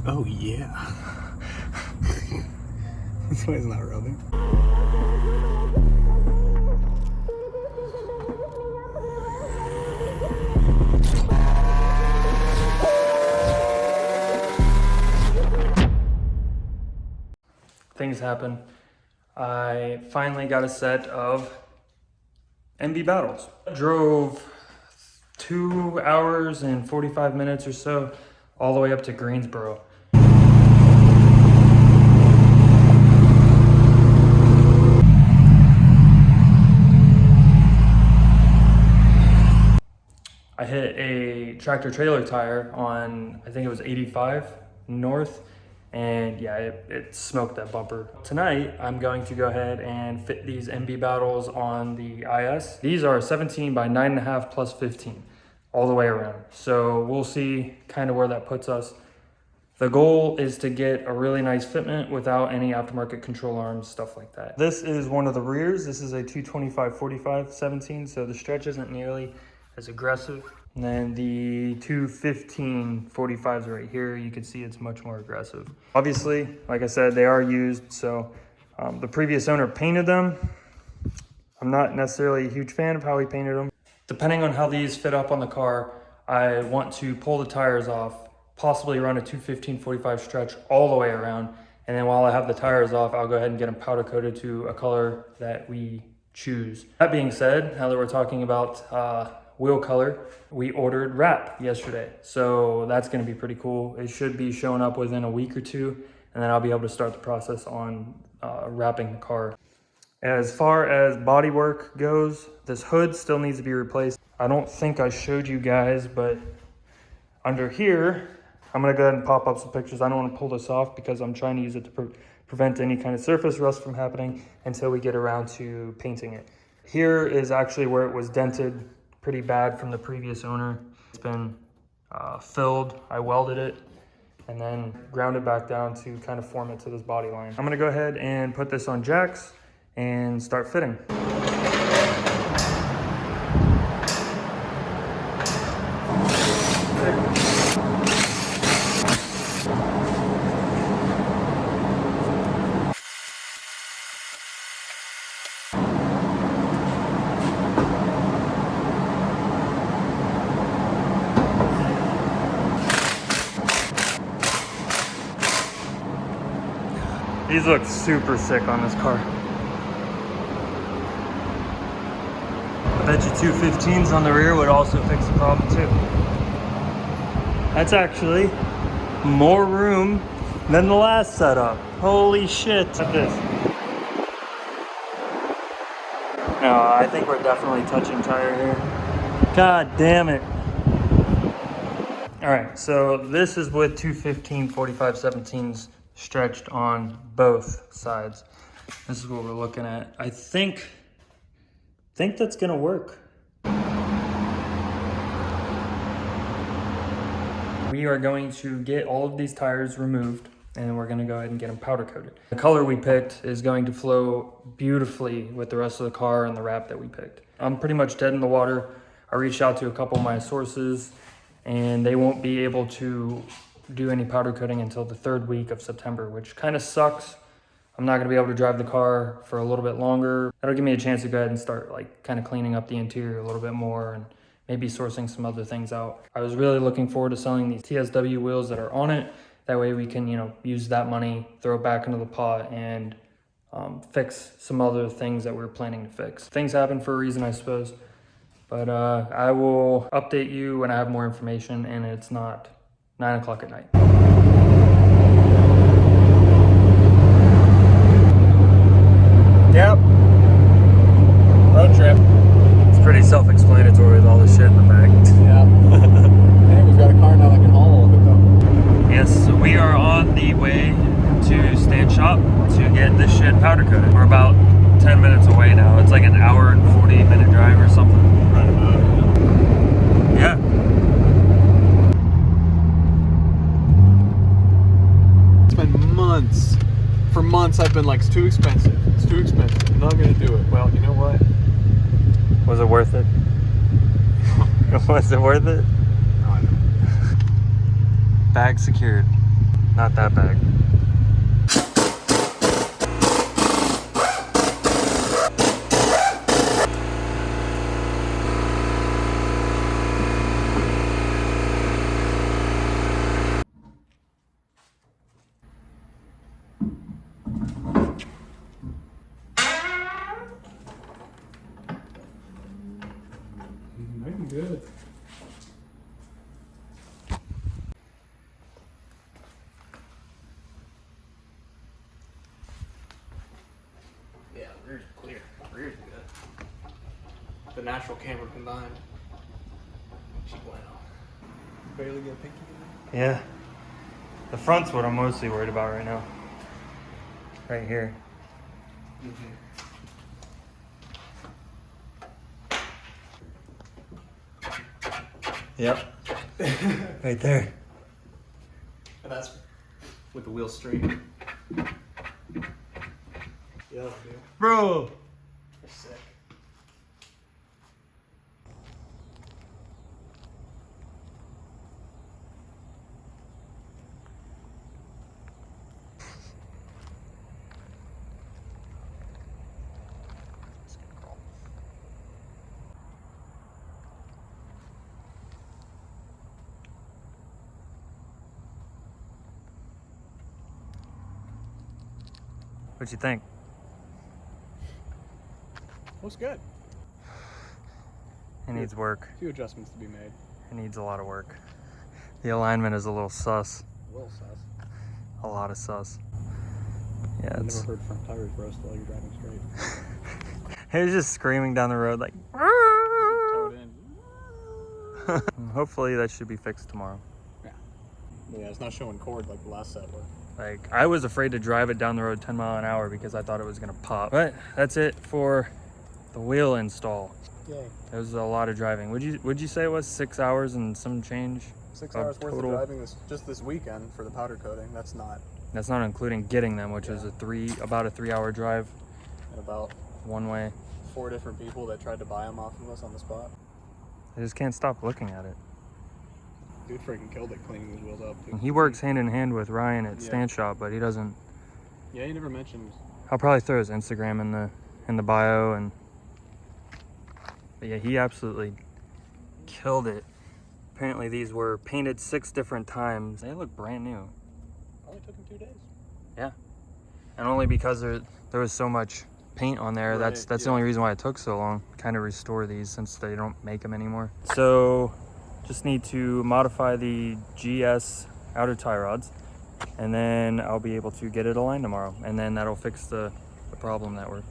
Oh yeah. This way is not rubbing. Things happen. I finally got a set of MB battles. Drove 2 hours and 45 minutes or so all the way up to Greensboro. I hit a tractor trailer tire on, I think it was 85 north, and yeah, it smoked that bumper. Tonight, I'm going to go ahead and fit these MB battles on the IS. These are 17 by 9.5 plus 15 all the way around. So we'll see kind of where that puts us. The goal is to get a really nice fitment without any aftermarket control arms, stuff like that. This is one of the rears. This is a 225/45 17, so the stretch isn't nearly as aggressive. And then the 215/45s right here, you can see it's much more aggressive. Obviously, like I said, they are used, so the previous owner painted them. I'm not necessarily a huge fan of how he painted them. Depending on how these fit up on the car, I want to pull the tires off, possibly run a 215/45 stretch all the way around, and then while I have the tires off, I'll go ahead and get them powder coated to a color that we choose. That being said, now that we're talking about wheel color, we ordered wrap yesterday, so that's going to be pretty cool. It should be showing up within a week or two, and then I'll be able to start the process on wrapping the car. As far as body work goes, this hood still needs to be replaced. I don't think I showed you guys, but under here, I'm going to go ahead and pop up some pictures. I don't want to pull this off because I'm trying to use it to prevent any kind of surface rust from happening until we get around to painting it. Here is actually where it was dented pretty bad from the previous owner. It's been filled. I welded it and then ground it back down to kind of form it to this body line. I'm going to go ahead and put this on jacks and start fitting. These look super sick on this car. I bet you 215s on the rear would also fix the problem too. That's actually more room than the last setup. Holy shit. Look at this. No, I think we're definitely touching tire here. God damn it. All right, so this is with 215/45 17s stretched on both sides. This is what we're looking at. I think that's gonna work. We are going to get all of these tires removed and we're gonna go ahead and get them powder coated. The color we picked is going to flow beautifully with the rest of the car and the wrap that we picked. I'm pretty much dead in the water. I reached out to a couple of my sources and they won't be able to do any powder coating until the 3rd week of September, which kind of sucks. I'm not gonna be able to drive the car for a little bit longer. That'll give me a chance to go ahead and start like kind of cleaning up the interior a little bit more and maybe sourcing some other things out. I was really looking forward to selling these TSW wheels that are on it. That way we can, use that money, throw it back into the pot and fix some other things that we're planning to fix. Things happen for a reason, I suppose. But I will update you when I have more information and it's not 9 o'clock at night. Yep. Road trip. It's pretty self-explanatory with all the shit in the back. Yeah. Hey, we've got a car now that can haul all of it though. Yes, so we are on the way to Stand Shop to get this shit powder coated. We're about 10 minutes away now. It's like an hour and 40-minute drive or something. Right about it. Yeah. It's been months. For months I've been like, it's too expensive. It's too expensive. I'm not gonna do it. Well, you know what? Was it worth it? Was it worth it? No, I know. Bag secured. Not that bag. I'm good. Yeah, rear's clear. Rear's good. The natural camera combined. She bueno. Barely get a pinky in there. Yeah. The front's what I'm mostly worried about right now. Right here. Yep. Right there. And that's with the wheel straight. Yeah, dude. Bro! They're sick. What you think? Looks good. It needs work. A few adjustments to be made. It needs a lot of work. The alignment is a little sus. A little sus. A lot of sus. Yeah, I've it's... never heard front tires roast while you're driving straight. He was just screaming down the road like... Towed in. Hopefully that should be fixed tomorrow. Yeah, it's not showing cord like the last set were. Like, I was afraid to drive it down the road 10 miles an hour because I thought it was gonna pop. But that's it for the wheel install. Yay. It was a lot of driving. Would you say it was 6 hours and some change? 6 Of hours worth of total? driving just this weekend for the powder coating. That's not. That's not including getting them, which was about a 3 hour drive And about one way. 4 different people that tried to buy them off of us on the spot. I just can't stop looking at it. Dude freaking killed it cleaning his wheels up. Dude. He works hand in hand with Ryan at Yeah. Stand Shop, but he doesn't. Yeah, he never mentioned. I'll probably throw his Instagram in the bio, and but yeah, he absolutely killed it. Apparently these were painted 6 different times. They look brand new. Only took him 2 days. Yeah, and only because there was so much paint on there. Right, That's the only reason why it took so long. Kind of restore these since they don't make them anymore. So just need to modify the GS outer tie rods, and then I'll be able to get it aligned tomorrow, and then that'll fix the problem that we're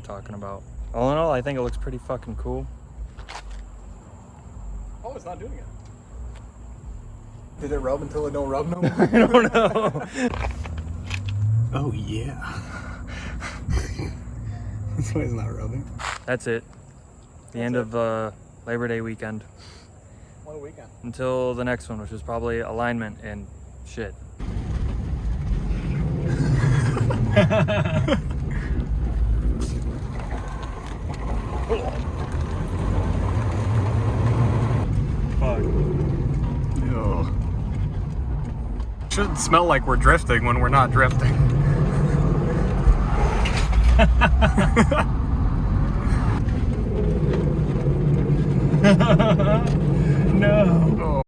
talking about. All in all, I think it looks pretty fucking cool. Oh, it's not doing it. Did it rub until it don't rub no more? I don't know. Oh yeah. That's why it's not rubbing. That's it. The end of Labor Day weekend. What a weekend. Until the next one, which is probably alignment and shit. Fuck. Ew. Shouldn't smell like we're drifting when we're not drifting. No. Oh.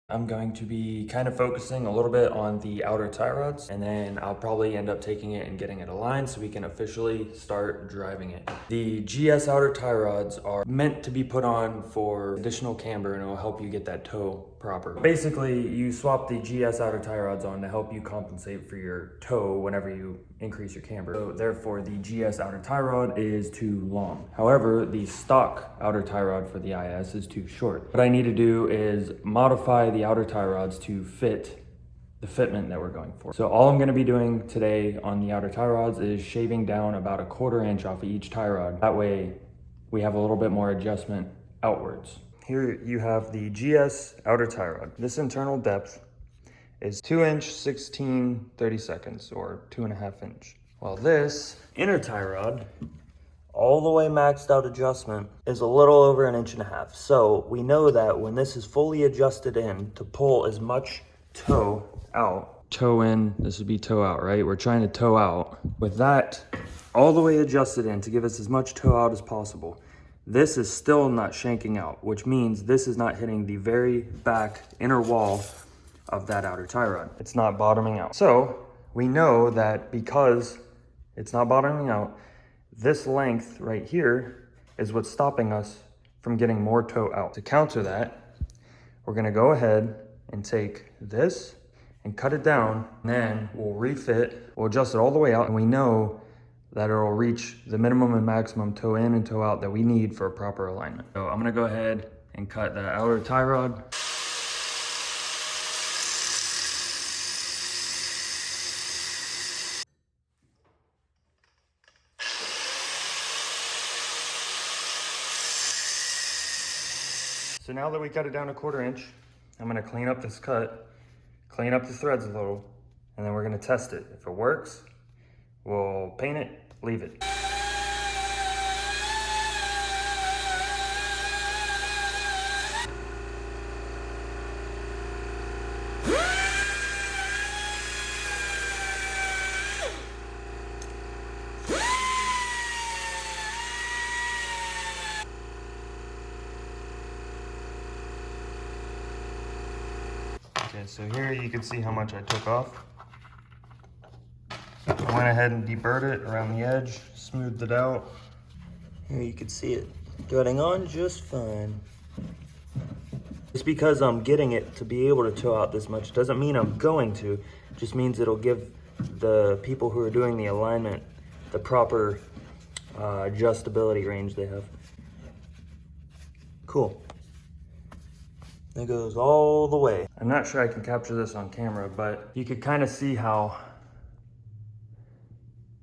I'm going to be kind of focusing a little bit on the outer tie rods, and then I'll probably end up taking it and getting it aligned so we can officially start driving it. The GS outer tie rods are meant to be put on for additional camber, and it will help you get that toe proper. Basically, you swap the GS outer tie rods on to help you compensate for your toe whenever you increase your camber. So therefore, the GS outer tie rod is too long. However, the stock outer tie rod for the IS is too short. What I need to do is modify the outer tie rods to fit the fitment that we're going for. So all I'm going to be doing today on the outer tie rods is shaving down about 1/4 inch off of each tie rod. That way we have a little bit more adjustment outwards. Here you have the GS outer tie rod. This internal depth is 2 inch 16/32, or 2.5 inch. While this inner tie rod, all the way maxed out adjustment is a little over 1.5 inches. So we know that when this is fully adjusted in to pull as much toe out, toe in, this would be toe out, right? We're trying to toe out. With that all the way adjusted in to give us as much toe out as possible, this is still not shanking out, which means this is not hitting the very back inner wall of that outer tie rod. It's not bottoming out. So we know that because it's not bottoming out, this length right here is what's stopping us from getting more toe out. To counter that, we're gonna go ahead and take this and cut it down, and then we'll refit, we'll adjust it all the way out, and we know that it'll reach the minimum and maximum toe in and toe out that we need for a proper alignment. So I'm gonna go ahead and cut that outer tie rod. So now that we cut it down 1/4 inch, I'm gonna clean up this cut, clean up the threads a little, and then we're gonna test it. If it works, we'll paint it, leave it. Okay, so here you can see how much I took off. I went ahead and deburred it around the edge, smoothed it out. Here you can see it getting on just fine. Just because I'm getting it to be able to toe out this much doesn't mean I'm going to. It just means it'll give the people who are doing the alignment the proper adjustability range they have. Cool. It goes all the way. I'm not sure I can capture this on camera, but you could kind of see how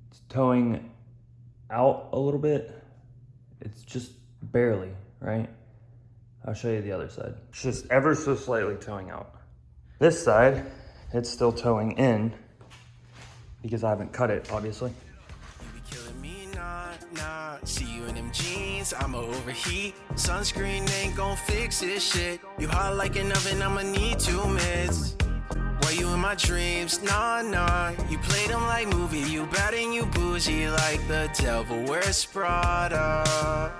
it's towing out a little bit. It's just barely, right? I'll show you the other side. It's just ever so slightly towing out. This side, it's still towing in because I haven't cut it, obviously. See you in them jeans, I'ma overheat. Sunscreen ain't gon' fix this shit. You hot like an oven, I'ma need 2 minutes. Why you in my dreams? Nah, you play them like movie. You bad and you bougie like the devil wears Prada.